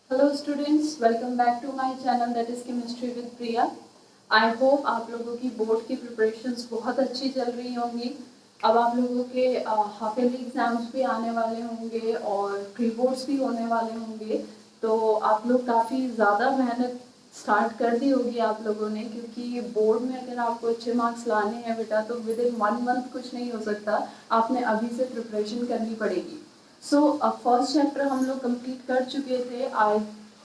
Hello students, welcome back to my channel that is chemistry with Priya. I hope आप लोगों की board की preparations बहुत अच्छी चल रही होंगी। अब आप लोगों के हाफ ईयरली एग्जाम्स भी आने वाले होंगे और प्री बोर्ड्स भी होने वाले होंगे, तो आप लोग काफ़ी ज़्यादा मेहनत स्टार्ट कर दी होगी आप लोगों ने, क्योंकि बोर्ड में अगर आपको अच्छे मार्क्स लाने हैं बेटा तो विद इन 1 मंथ कुछ नहीं हो सकता, आपने अभी से प्रिपरेशन करनी पड़ेगी। सो फर्स्ट चैप्टर हम लोग कंप्लीट कर चुके थे। आई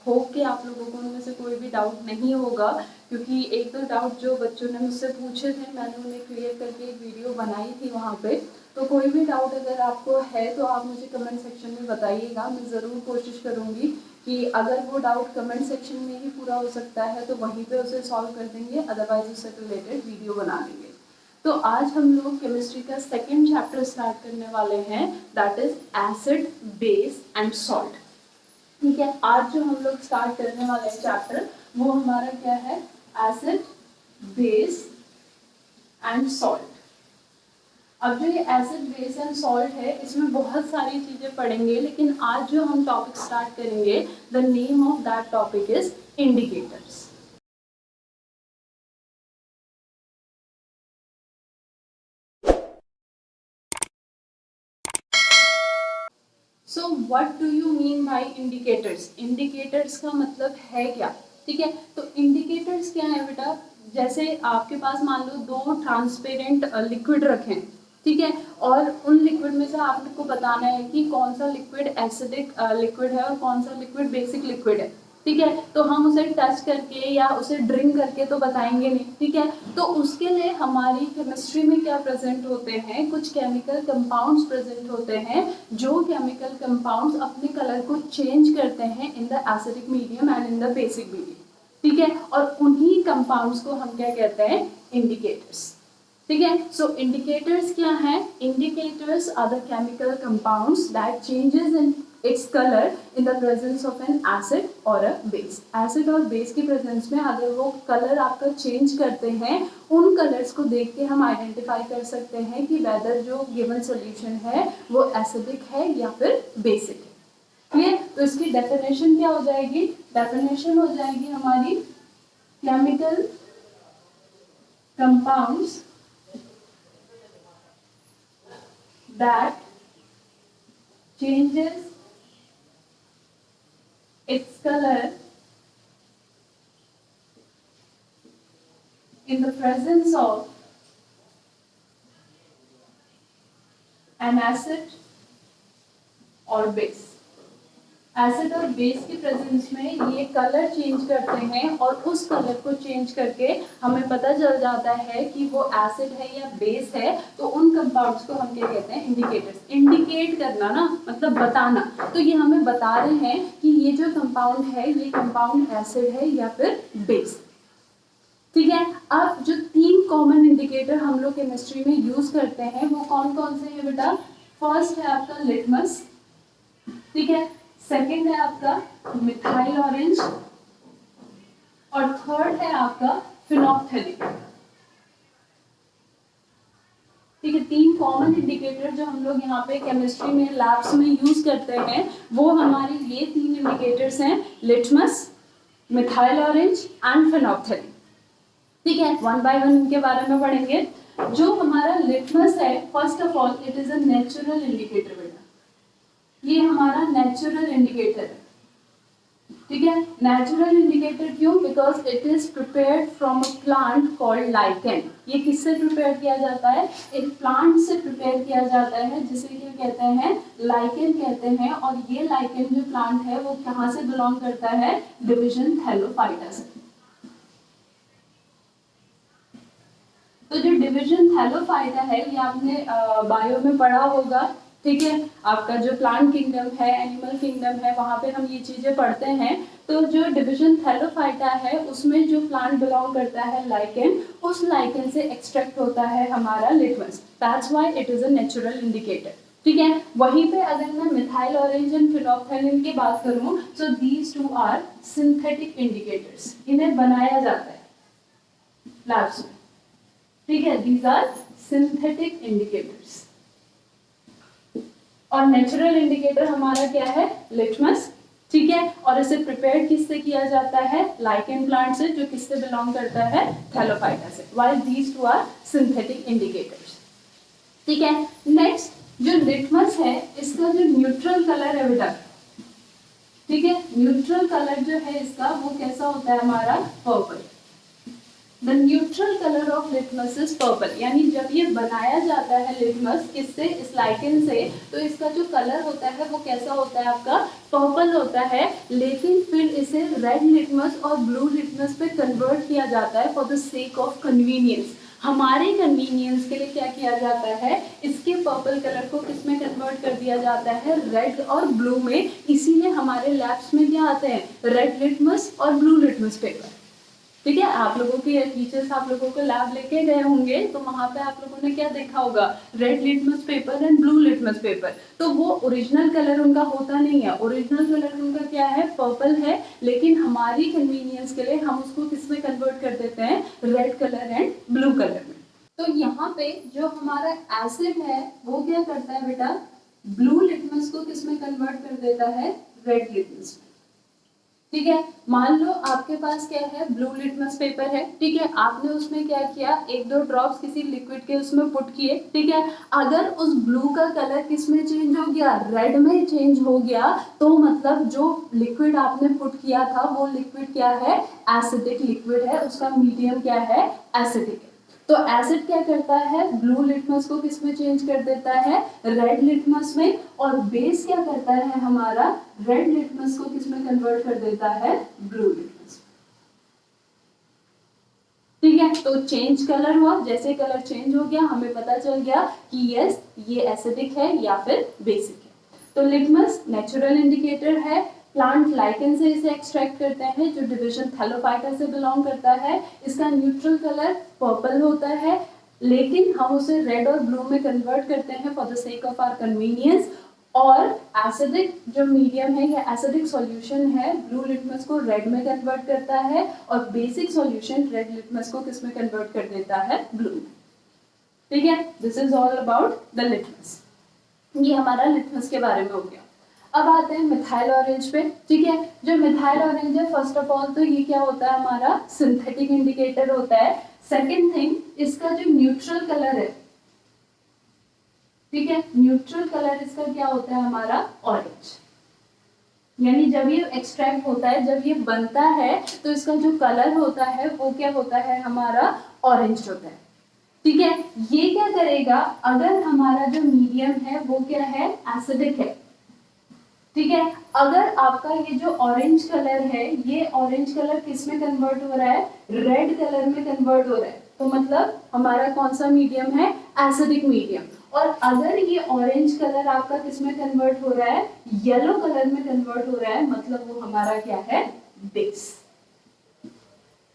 होप कि आप लोगों को उनमें से कोई भी डाउट नहीं होगा, क्योंकि एक दो डाउट जो बच्चों ने मुझसे पूछे थे मैंने उन्हें क्लियर करके एक वीडियो बनाई थी वहाँ पे। तो कोई भी डाउट अगर आपको है तो आप मुझे कमेंट सेक्शन में बताइएगा। मैं ज़रूर कोशिश करूँगी कि अगर वो डाउट कमेंट सेक्शन में ही पूरा हो सकता है तो वहीं पे उसे सॉल्व कर देंगे, अदरवाइज उससे रिलेटेड वीडियो बना लेंगे। तो आज हम लोग केमिस्ट्री का सेकेंड चैप्टर स्टार्ट करने वाले हैं, that is acid, base and salt. ठीक है, आज जो हम लोग स्टार्ट करने वाले हैं चैप्टर वो हमारा क्या है, एसिड, बेस एंड सॉल्ट। अब जो ये एसिड, बेस एंड सॉल्ट है इसमें बहुत सारी चीजें पढ़ेंगे, लेकिन आज जो हम टॉपिक स्टार्ट करेंगे the name of that topic is indicators. So what do you mean bye indicators? Indicators का मतलब है क्या? ठीक है, तो इंडिकेटर्स क्या है बेटा, जैसे आपके पास मान लो दो ट्रांसपेरेंट लिक्विड रखें, ठीक है, और उन लिक्विड में से आपको बताना है कि कौन सा लिक्विड एसिडिक लिक्विड है और कौन सा लिक्विड बेसिक लिक्विड है। ठीक है, तो हम उसे टच करके या उसे ड्रिंक करके तो बताएंगे नहीं। ठीक है, तो उसके लिए हमारी केमिस्ट्री में क्या प्रेजेंट होते हैं, कुछ केमिकल कंपाउंड्स प्रेजेंट होते हैं जो केमिकल कंपाउंड्स अपने कलर को चेंज करते हैं in the acidic medium and in the basic medium. ठीक है, और उन्हीं कंपाउंड्स को हम क्या कहते हैं, इंडिकेटर्स। ठीक है, सो इंडिकेटर्स क्या है? Indicators are the chemical compounds that changes in its colour in the presence of an acid और अ बेस। एसिड और बेस की प्रेजेंस में अगर वो कलर आपका चेंज करते हैं, उन कलर्स को देख के हम आइडेंटिफाई कर सकते हैं कि वेदर जो गिवन सॉल्यूशन है वो एसिडिक है या फिर बेसिक है। क्लियर? तो इसकी डेफिनेशन क्या हो जाएगी? डेफिनेशन हो जाएगी हमारी chemical compounds that changes its color in the presence of an acid or base। Acid और बेस की प्रेजेंस में ये कलर चेंज करते हैं और उस कलर को चेंज करके हमें पता चल जाता है कि वो एसिड है या बेस है। तो उन कंपाउंड्स को हम क्या कहते हैं, इंडिकेटर्स। इंडिकेट करना ना मतलब बताना, तो ये हमें बता रहे हैं कि ये जो कंपाउंड है ये कंपाउंड एसिड है या फिर बेस। ठीक है, अब जो तीन कॉमन इंडिकेटर हम लोग केमिस्ट्री में यूज करते हैं वो कौन कौन से हैं बेटा? फर्स्ट है आपका लिटमस, ठीक है, सेकेंड है आपका मिथाइल ऑरेंज और थर्ड है आपका फिनोप्थेलिन। ठीक है, तीन कॉमन इंडिकेटर जो हम लोग यहाँ पे केमिस्ट्री में लैब्स में यूज करते हैं वो हमारे ये तीन इंडिकेटर्स हैं, लिटमस, मिथाइल ऑरेंज एंड फिनोप्थेलिन। ठीक है, वन बाय वन इनके बारे में पढ़ेंगे। जो हमारा लिटमस है, first of all it is a natural indicator बेटा, ये हमारा नेचुरल इंडिकेटर है। ठीक है, नेचुरल इंडिकेटर क्यों? Because it is prepared from a plant called lichen. ये किससे प्रिपेयर किया जाता है? एक प्लांट से प्रिपेयर किया जाता है जिसे क्या कहते हैं, लाइकेन कहते हैं। और ये लाइकेन जो प्लांट है वो कहाँ से बिलोंग करता है? डिविजन थैलोफाइटा से। तो जो डिविजन थैलोफाइटा है ये आपने बायो में पढ़ा होगा। ठीक है, आपका जो प्लांट किंगडम है, एनिमल किंगडम है, वहां पे हम ये चीजें पढ़ते हैं। तो जो डिविजन थैलोफाइटा है उसमें जो प्लांट बिलोंग करता है लाइकेन, उस लाइकेन से एक्सट्रैक्ट होता है हमारा litmus. That's why it is a natural indicator. ठीक है, वहीं पे अगर मैं मिथाइल ऑरेंज एंड फिनोप्थेलिन की बात करूं, so these two are synthetic indicators. इन्हें बनाया जाता है लैब्स में। ठीक है, दीज आर सिंथेटिक इंडिकेटर्स। और नेचुरल इंडिकेटर हमारा क्या है? लिटमस। ठीक है। और इसे प्रिपेयर किससे किया जाता है? लाइकेन प्लांट से, जो किससे बिलोंग करता है? थैलोफाइटा से। While these two are synthetic indicators. ठीक है। नेक्स्ट जो लिटमस है, इसका जो न्यूट्रल कलर है बेटा, ठीक है, न्यूट्रल कलर जो है इसका वो कैसा होता है हमारा? Purple. The neutral colour of litmus is purple, यानी जब ये बनाया जाता है लिटमस किससे? इस लाइकेन से, तो इसका जो कलर होता है वो कैसा होता है आपका? पर्पल होता है। लेकिन फिर इसे रेड लिटमस और ब्लू लिटमस पे कन्वर्ट किया जाता है for the sake of convenience. हमारे कन्वीनियंस के लिए क्या किया जाता है? इसके पर्पल कलर को किसमें कन्वर्ट कर दिया जाता है? रेड और ब्लू में। इसीलिए हमारे लैब्स में क्या आते हैं? रेड लिटमस और ब्लू लिटमस पेपर। ठीक है। आप लोगों के टीचर्स आप लोगों को लैब लेके गए होंगे, तो वहां पे आप लोगों ने क्या देखा होगा? Red litmus paper and blue litmus paper. तो वो ओरिजिनल कलर उनका होता नहीं है, ओरिजिनल कलर उनका क्या है? पर्पल है। लेकिन हमारी कन्वीनियंस के लिए हम उसको किसमें कन्वर्ट कर देते हैं? Red colour and blue colour में। तो यहाँ पे जो हमारा एसिड है वो क्या करता है बेटा? ब्लू लिटमस को किसमें कन्वर्ट कर देता है? रेड लिटमस में। ठीक है। मान लो आपके पास क्या है? ब्लू लिटमस पेपर है, ठीक है। आपने उसमें क्या किया? एक दो ड्रॉप्स किसी लिक्विड के उसमें पुट किए, ठीक है। अगर उस ब्लू का कलर किसमें चेंज हो गया? रेड में चेंज हो गया, तो मतलब जो लिक्विड आपने पुट किया था वो लिक्विड क्या है? एसिडिक लिक्विड है, उसका मीडियम क्या है? एसिडिक है। तो एसिड क्या करता है? ब्लू लिटमस को किसमें चेंज कर देता है? रेड लिटमस में। और बेस क्या करता है हमारा? रेड लिटमस को किसमें कन्वर्ट कर देता है? Blue litmus. ठीक है। तो चेंज कलर हुआ, जैसे कलर चेंज हो गया हमें पता चल गया कि यस ये एसिडिक है या फिर बेसिक है। तो लिटमस नेचुरल इंडिकेटर है। प्लांट लाइकेन से इसे एक्सट्रैक्ट करते हैं, जो डिवीजन थैलोफाइटा से बिलोंग करता है। इसका न्यूट्रल कलर पर्पल होता है, लेकिन हम उसे रेड और ब्लू में कन्वर्ट करते हैं for the sake of our convenience. और एसिडिक जो मीडियम है या एसिडिक सॉल्यूशन है, ब्लू लिटमस को रेड में कन्वर्ट करता है, और बेसिक सॉल्यूशन रेड लिटमस को किसमें कन्वर्ट कर देता है? ब्लू में। ठीक है। This is all about the litmus. ये हमारा लिटमस के बारे में हो गया। अब आते हैं मिथाइल ऑरेंज पे। ठीक है। जो मिथाइल ऑरेंज है, फर्स्ट ऑफ ऑल तो ये क्या होता है हमारा? सिंथेटिक इंडिकेटर होता है। सेकेंड थिंग, इसका जो न्यूट्रल कलर है, ठीक है, न्यूट्रल कलर इसका क्या होता है हमारा? ऑरेंज। यानी जब ये एक्सट्रैक्ट होता है, जब ये बनता है, तो इसका जो कलर होता है वो क्या होता है हमारा? ऑरेंज होता है। ठीक है। ये क्या करेगा? अगर हमारा जो मीडियम है वो क्या है? एसिडिक है, ठीक है। अगर आपका ये जो ऑरेंज कलर है, ये ऑरेंज कलर किस में कन्वर्ट हो रहा है? रेड कलर में कन्वर्ट हो रहा है। तो मतलब हमारा कौन सा मीडियम है? Acidic medium. और अगर ये ऑरेंज कलर आपका किस में कन्वर्ट हो रहा है? येलो कलर में कन्वर्ट हो रहा है, मतलब वो हमारा क्या है? बेस।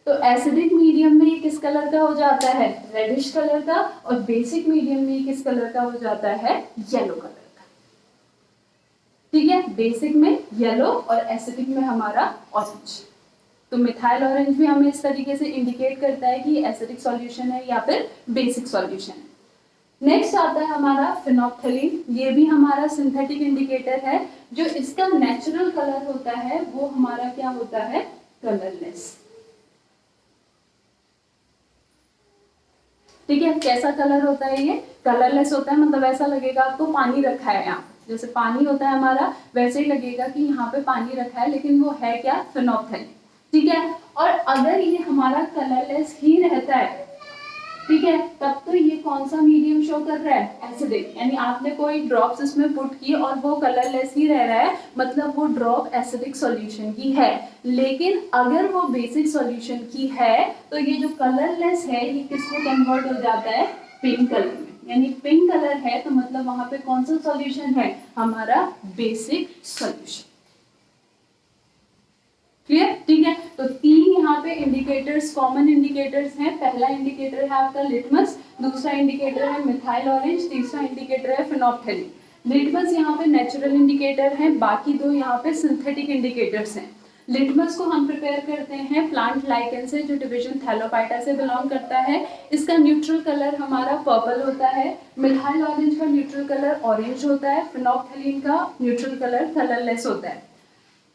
तो एसिडिक मीडियम में ये किस कलर का हो जाता है? रेडिश कलर का। और बेसिक मीडियम में ये किस कलर का हो जाता है? Yellow colour. ठीक है। बेसिक में येलो और एसिडिक में हमारा ऑरेंज। तो मिथाइल ऑरेंज भी हमें इस तरीके से इंडिकेट करता है कि एसिडिक सॉल्यूशन है या फिर बेसिक सॉल्यूशन है। नेक्स्ट आता है हमारा फिनोप्थलीन। ये भी हमारा सिंथेटिक इंडिकेटर है। जो इसका नेचुरल कलर होता है वो हमारा क्या होता है? कलरलेस। ठीक है। कैसा कलर होता है ये? कलरलेस होता है, मतलब ऐसा लगेगा आपको पानी रखा है यहाँ, जैसे पानी होता है हमारा, वैसे ही लगेगा कि यहाँ पे पानी रखा है, लेकिन वो है क्या? फिनोप्थलीन। ठीक है। और अगर ये हमारा कलरलेस ही रहता है, ठीक है, तब तो ये कौन सा मीडियम शो कर रहा है? एसिडिक। यानी आपने कोई ड्रॉप्स इसमें पुट की और वो कलरलेस ही रह रहा है, मतलब वो ड्रॉप एसिडिक सॉल्यूशन की है। लेकिन अगर वो बेसिक सॉल्यूशन की है, तो ये जो कलरलेस है ये किसमें कन्वर्ट हो जाता है? पिंक कलर में। यानी पिंक कलर है तो मतलब वहां पे कौन सा सॉल्यूशन है? हमारा बेसिक सॉल्यूशन। क्लियर? ठीक है। तो तीन यहाँ पे इंडिकेटर्स, कॉमन इंडिकेटर्स हैं। पहला इंडिकेटर है आपका लिटमस, दूसरा इंडिकेटर है मिथाइल ऑरेंज, तीसरा इंडिकेटर है फिनोप्थलीन। लिटमस यहाँ पे नेचुरल इंडिकेटर है, बाकी दो यहाँ पे सिंथेटिक इंडिकेटर्स हैं। लिटमस को हम प्रिपेयर करते हैं प्लांट लाइकेन से, जो डिवीजन थैलोफाइटा से बिलोंग करता है। इसका न्यूट्रल कलर हमारा पर्पल होता है। मिथाइल ऑरेंज का न्यूट्रल कलर ऑरेंज होता है। फिनोप्थलीन का न्यूट्रल कलर कलरलेस होता है।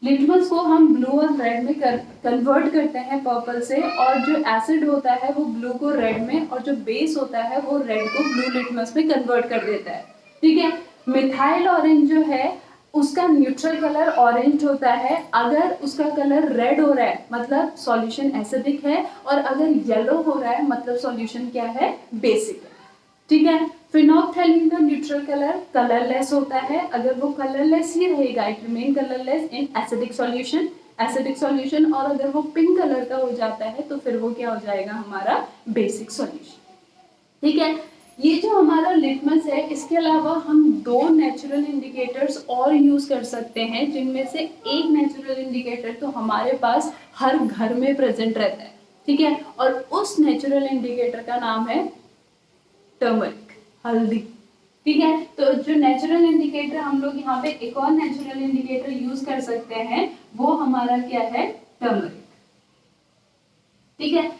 लिटमस को हम ब्लू और रेड में कन्वर्ट करते हैं पर्पल से, और जो एसिड होता है वो ब्लू को रेड में, और जो बेस होता है वो रेड को ब्लू लिटमस में कन्वर्ट कर देता है। ठीक है, मिथाइल ऑरेंज जो है उसका न्यूट्रल कलर ऑरेंज होता है। अगर उसका कलर रेड हो रहा है मतलब सॉल्यूशन एसिडिक है, और अगर येलो हो रहा है मतलब सॉल्यूशन क्या है, बेसिक है। ठीक है, फिनोल्फथालीन का न्यूट्रल कलर कलरलेस होता है। अगर वो कलरलेस ही रहेगा, it remain colourless in acidic solution, और अगर वो पिंक कलर का हो जाता है तो फिर वो क्या हो जाएगा, हमारा बेसिक सॉल्यूशन। ठीक है, ये जो हमारा लिटमस है, इसके अलावा हम दो नेचुरल इंडिकेटर्स और यूज कर सकते हैं, जिनमें से एक नेचुरल इंडिकेटर तो हमारे पास हर घर में प्रेजेंट रहता है। ठीक है, और उस नेचुरल इंडिकेटर का नाम है टर्मरिक, हल्दी। ठीक है, तो जो नेचुरल इंडिकेटर हम लोग यहाँ पे एक और नेचुरल इंडिकेटर यूज कर सकते हैं, वो हमारा क्या है, टर्मरिक। ठीक है,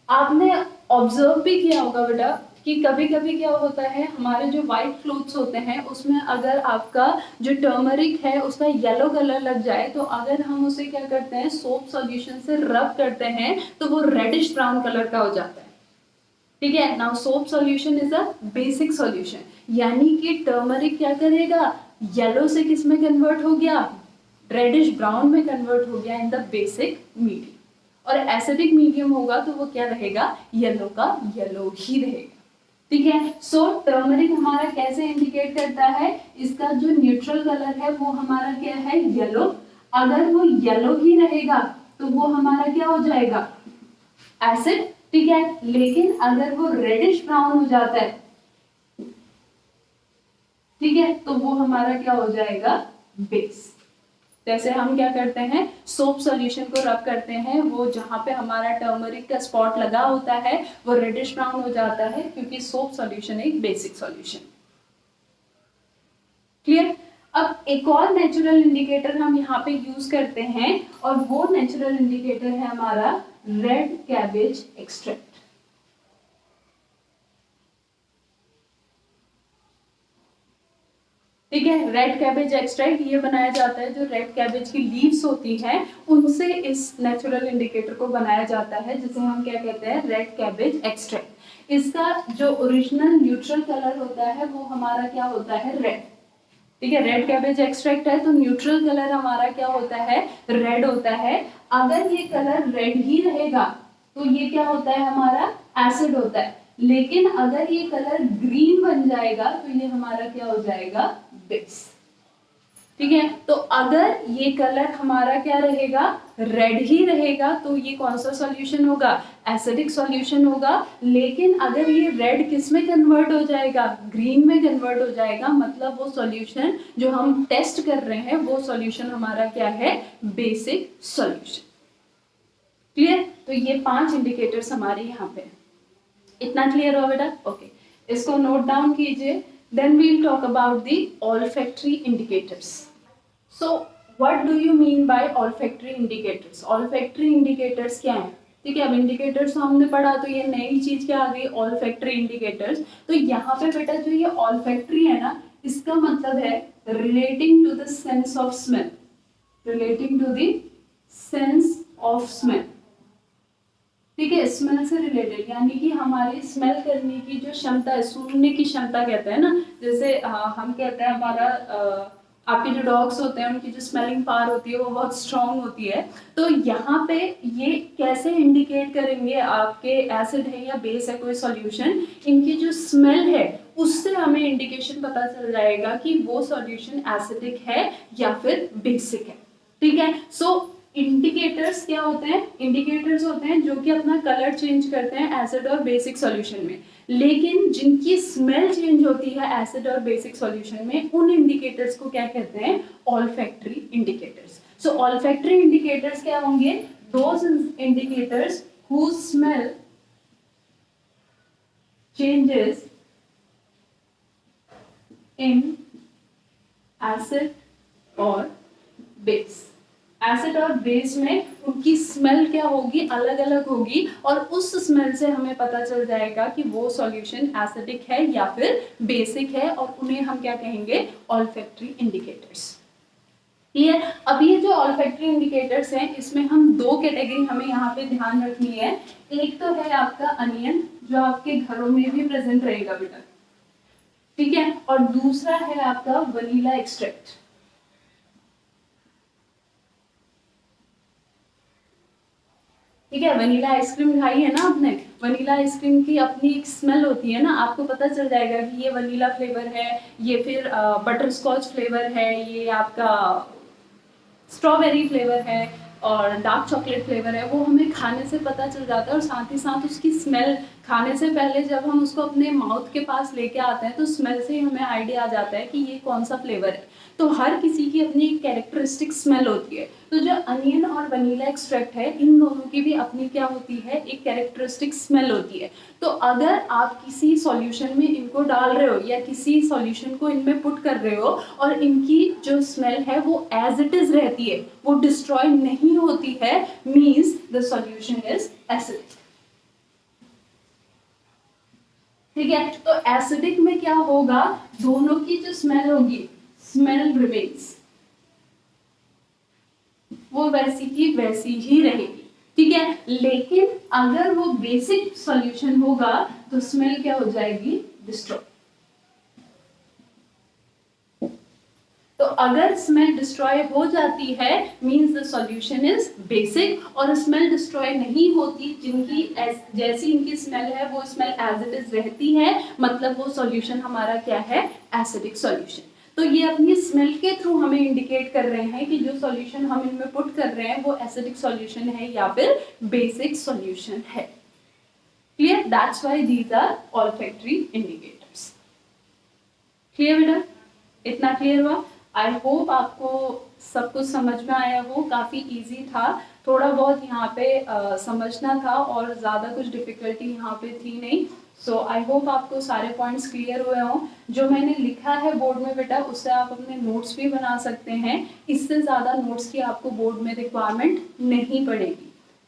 आपने ऑब्जर्व भी किया होगा बेटा कि कभी कभी क्या होता है, हमारे जो व्हाइट क्लोथ्स होते हैं उसमें अगर आपका जो टर्मरिक है उसका येलो कलर लग जाए, तो अगर हम उसे क्या करते हैं, सोप सॉल्यूशन से रब करते हैं तो वो रेडिश ब्राउन कलर का हो जाता है। ठीक है, now soap solution is a basic solution, यानी कि टर्मरिक क्या करेगा, येलो से किस में कन्वर्ट हो गया, रेडिश ब्राउन में कन्वर्ट हो गया इन द बेसिक मीडियम। और एसिडिक मीडियम होगा तो वो क्या रहेगा, येलो का येलो ही रहेगा। ठीक है, सो टर्मरिक हमारा कैसे इंडिकेट करता है, इसका जो न्यूट्रल कलर है वो हमारा क्या है, येलो। अगर वो येलो ही रहेगा तो वो हमारा क्या हो जाएगा, एसिड। ठीक है, लेकिन अगर वो रेडिश ब्राउन हो जाता है, ठीक है, तो वो हमारा क्या हो जाएगा, बेस। जैसे हम क्या करते हैं, सोप सॉल्यूशन को रब करते हैं, वो जहां पे हमारा टर्मरिक का स्पॉट लगा होता है वो रेडिश ब्राउन हो जाता है, क्योंकि सोप सॉल्यूशन एक बेसिक सॉल्यूशन। क्लियर। अब एक और नेचुरल इंडिकेटर हम यहाँ पे यूज करते हैं, और वो नेचुरल इंडिकेटर है हमारा रेड कैबेज एक्सट्रैक्ट। ठीक है, रेड कैबेज एक्सट्रैक्ट ये बनाया जाता है, जो रेड कैबेज की लीव्स होती हैं उनसे इस नेचुरल इंडिकेटर को बनाया जाता है, जिसे हम क्या कहते हैं, रेड कैबेज एक्सट्रैक्ट। इसका जो ओरिजिनल न्यूट्रल कलर होता है वो हमारा क्या होता है, रेड। ठीक है, रेड कैबेज एक्सट्रैक्ट है तो न्यूट्रल कलर हमारा क्या होता है, रेड होता है। अगर ये कलर रेड ही रहेगा तो ये क्या होता है, हमारा एसिड होता है। लेकिन अगर ये कलर ग्रीन बन जाएगा तो ये हमारा क्या हो जाएगा, बेस। ठीक है, तो अगर ये कलर हमारा क्या रहेगा, रेड ही रहेगा, तो ये कौन सा सॉल्यूशन होगा, एसिडिक सॉल्यूशन होगा। लेकिन अगर ये रेड किस में कन्वर्ट हो जाएगा, ग्रीन में कन्वर्ट हो जाएगा, मतलब वो सॉल्यूशन जो हम टेस्ट कर रहे हैं वो सॉल्यूशन हमारा क्या है, बेसिक सॉल्यूशन। क्लियर। तो ये 5 इंडिकेटर्स हमारे यहाँ पे, इतना क्लियर हो बेटा, ओके, इसको नोट डाउन कीजिए। Then we will talk about the olfactory indicators. So what do you mean by olfactory indicators, olfactory indicators क्या है। ठीक है, अब इंडिकेटर्स तो हमने पढ़ा, तो ये नई चीज क्या आ गई, ऑल्फैक्टरी इंडिकेटर्स। तो यहाँ पे बेटा जो ये ऑल्फैक्टरी है ना, इसका मतलब है relating to the sense of smell, relating to the sense of smell. ठीक है, स्मेल से रिलेटेड, यानी कि हमारी स्मेल करने की जो क्षमता है, सूंघने की क्षमता कहते हैं ना, जैसे हम कहते हैं हमारा आपके जो डॉग्स होते हैं उनकी जो स्मेलिंग पावर होती है वो बहुत स्ट्रांग होती है। तो यहाँ पे ये कैसे इंडिकेट करेंगे आपके एसिड है या बेस है कोई सॉल्यूशन, इनकी जो स्मेल है उससे हमें इंडिकेशन पता चल जाएगा कि वो सॉल्यूशन एसिडिक है या फिर बेसिक है। ठीक है, सो इंडिकेटर्स क्या होते हैं, इंडिकेटर्स होते हैं जो कि अपना कलर चेंज करते हैं एसिड और बेसिक सॉल्यूशन में, लेकिन जिनकी स्मेल चेंज होती है एसिड और बेसिक सॉल्यूशन में, उन इंडिकेटर्स को क्या कहते हैं, ऑल्फैक्टरी इंडिकेटर्स। सो ऑल्फैक्टरी इंडिकेटर्स क्या होंगे, those indicators whose smell changes in acid or base। Acid और बेस में उनकी स्मेल क्या होगी, अलग अलग होगी, और उस स्मेल से हमें पता चल जाएगा कि वो सॉल्यूशन एसिडिक है या फिर बेसिक है, और उन्हें हम क्या कहेंगे, ऑल्फैक्टरी इंडिकेटर्स। क्लियर। अब ये जो ऑल्फैक्टरी इंडिकेटर्स हैं, इसमें हम दो कैटेगरी हमें यहाँ पे ध्यान रखनी है। एक तो है आपका अनियन, जो आपके घरों में भी प्रेजेंट रहेगा बेटा, ठीक है, और दूसरा है आपका वनीला एक्सट्रैक्ट। ठीक है, वनीला आइसक्रीम खाई है ना आपने, वनीला आइसक्रीम की अपनी एक स्मेल होती है ना, आपको पता चल जाएगा कि ये वनीला फ्लेवर है, ये फिर बटर स्कॉच फ्लेवर है, ये आपका स्ट्रॉबेरी फ्लेवर है और डार्क चॉकलेट फ्लेवर है, वो हमें खाने से पता चल जाता है। और साथ ही साथ उसकी स्मेल, खाने से पहले जब हम उसको अपने माउथ के पास लेके आते हैं तो स्मेल से ही हमें आइडिया आ जाता है कि ये कौन सा फ्लेवर है। तो हर किसी की अपनी एक कैरेक्टरिस्टिक स्मेल होती है। तो जो अनियन और वनीला एक्सट्रैक्ट है, इन दोनों की भी अपनी क्या होती है, एक कैरेक्टरिस्टिक स्मेल होती है। तो अगर आप किसी सॉल्यूशन में इनको डाल रहे हो या किसी सॉल्यूशन को इनमें पुट कर रहे हो और इनकी जो स्मेल है वो एज इट इज रहती है, वो डिस्ट्रॉय नहीं होती है, means the solution is acidic. ठीक है, तो एसिडिक में क्या होगा, दोनों की जो स्मेल होगी, स्मेल रिमेन्स, वो वैसी की वैसी ही रहेगी। ठीक है, लेकिन अगर वो बेसिक सॉल्यूशन होगा तो स्मेल क्या हो जाएगी, डिस्ट्रॉय। तो अगर स्मेल डिस्ट्रॉय हो जाती है, means the solution is basic, और स्मेल डिस्ट्रॉय नहीं होती, जिनकी जैसी इनकी स्मेल है वो स्मेल एज इट इज रहती है, मतलब वो सॉल्यूशन हमारा क्या है, एसिडिक सॉल्यूशन। तो ये अपनी स्मेल के थ्रू हमें इंडिकेट कर रहे हैं कि जो सॉल्यूशन हम इनमें पुट कर रहे हैं वो एसिडिक सॉल्यूशन है या फिर बेसिक सॉल्यूशन है। Clear, that's why these are olfactory indicators. Clear बेटा, इतना क्लियर हुआ। आई होप आपको सब कुछ समझ में आया हो, काफ़ी इजी था, थोड़ा बहुत यहाँ पे समझना था और ज़्यादा कुछ डिफिकल्टी यहाँ पे थी नहीं। सो आई होप आपको सारे पॉइंट्स क्लियर हुए हों। जो मैंने लिखा है बोर्ड में बेटा, उससे आप अपने नोट्स भी बना सकते हैं, इससे ज़्यादा नोट्स की आपको बोर्ड में रिक्वायरमेंट नहीं पड़ेगी।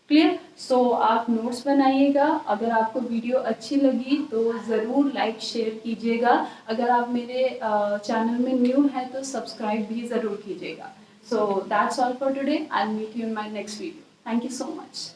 क्लियर, सो आप नोट्स बनाइएगा। अगर आपको वीडियो अच्छी लगी तो ज़रूर लाइक शेयर कीजिएगा। अगर आप मेरे चैनल में न्यू हैं तो सब्सक्राइब भी ज़रूर कीजिएगा। So that's all for today, I will meet you in my next video. Thank you so much.